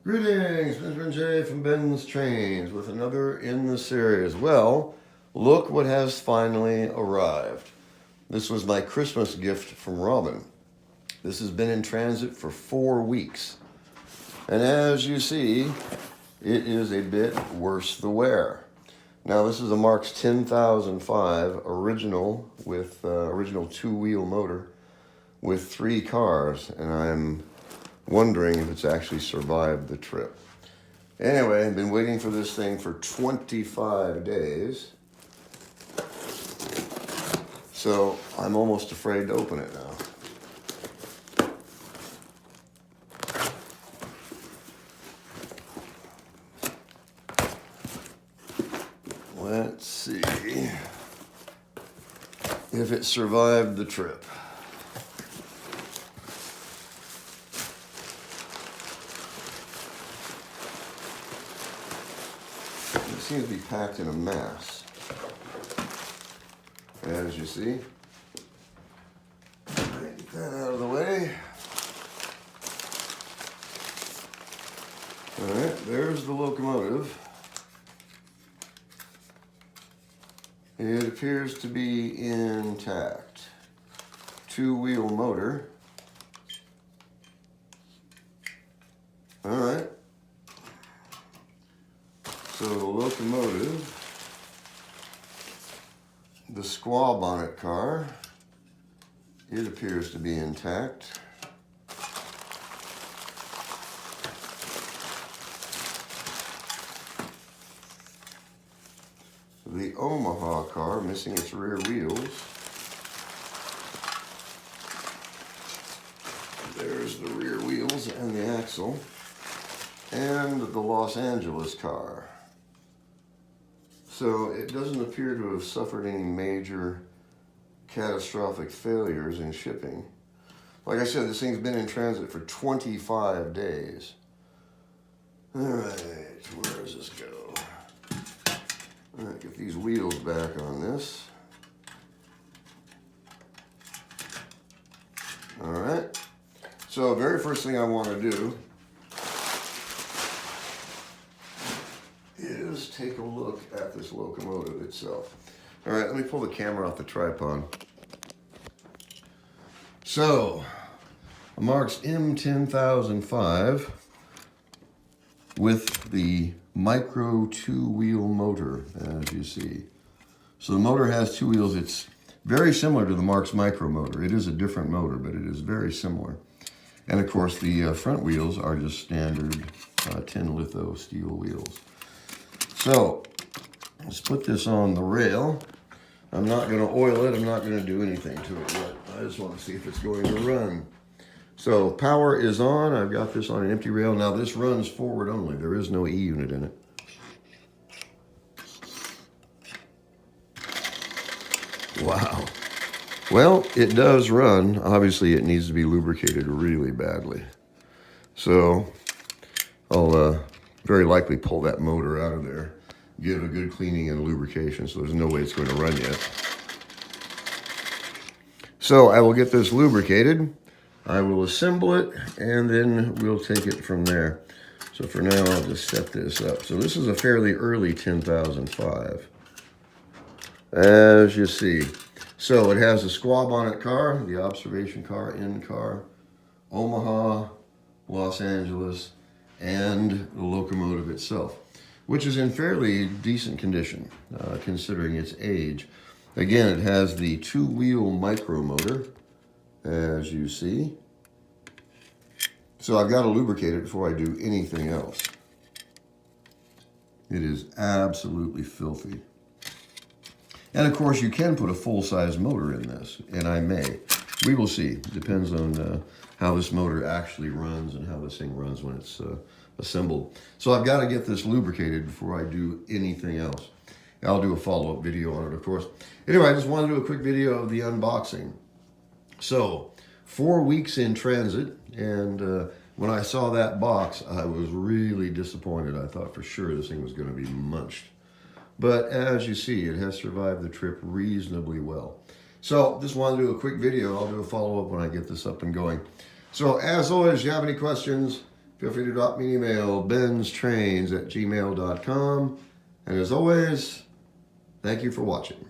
Greetings, Benjamin J from Ben's Trains with another in the series. Well, look what has finally arrived. This was my Christmas gift from Robin. This has been in transit for 4 weeks. And as you see, it is a bit worse the wear. Now this is a Marx 10005 original with original 2-wheel motor with 3 cars, and I'm wondering if it's actually survived the trip. Anyway, I've been waiting for this thing for 25 days. So I'm almost afraid to open it now. Let's see if it survived the trip. It seems to be packed in a mass, as you see. All right, get that out of the way. All right, there's the locomotive. It appears to be intact. 2-wheel motor. All right. So the locomotive, the squaw bonnet car, it appears to be intact. The Omaha car, missing its rear wheels. There's the rear wheels and the axle. And the Los Angeles car. So it doesn't appear to have suffered any major catastrophic failures in shipping. Like I said, this thing's been in transit for 25 days. All right, where does this go? All right, get these wheels back on this. All right, so very first thing I want to do is take a look at this locomotive itself. All right, let me pull the camera off the tripod. So, a Marx M10005 with the micro 2-wheel motor, as you see. So the motor has 2 wheels. It's very similar to the Marx micro motor. It is a different motor, but it is very similar. And of course, the front wheels are just standard tin litho steel wheels. So, let's put this on the rail. I'm not going to oil it. I'm not going to do anything to it yet. I just want to see if it's going to run. So, power is on. I've got this on an empty rail. Now, this runs forward only. There is no E unit in it. Wow. Well, it does run. Obviously, it needs to be lubricated really badly. So, I'll very likely pull that motor out of there, give it a good cleaning and lubrication, so there's no way it's going to run yet. So I will get this lubricated, I will assemble it, and then we'll take it from there. So for now, I'll just set this up. So this is a fairly early 10005, as you see. So it has a squaw bonnet car, the observation car, end car, Omaha, Los Angeles, and the locomotive itself, which is in fairly decent condition, considering its age. Again, it has the 2-wheel micro motor, as you see. So I've got to lubricate it before I do anything else. It is absolutely filthy. And of course, you can put a full-size motor in this, and I may. We will see. It depends on how this motor actually runs and how this thing runs when it's assembled. So I've got to get this lubricated before I do anything else. I'll do a follow-up video on it, of course. Anyway, I just want to do a quick video of the unboxing. So, 4 weeks in transit, and when I saw that box, I was really disappointed. I thought for sure this thing was going to be munched. But as you see, it has survived the trip reasonably well. So just wanted to do a quick video. I'll do a follow-up when I get this up and going. So as always, if you have any questions, feel free to drop me an email, BENZTRAINZ@gmail.com. And as always, thank you for watching.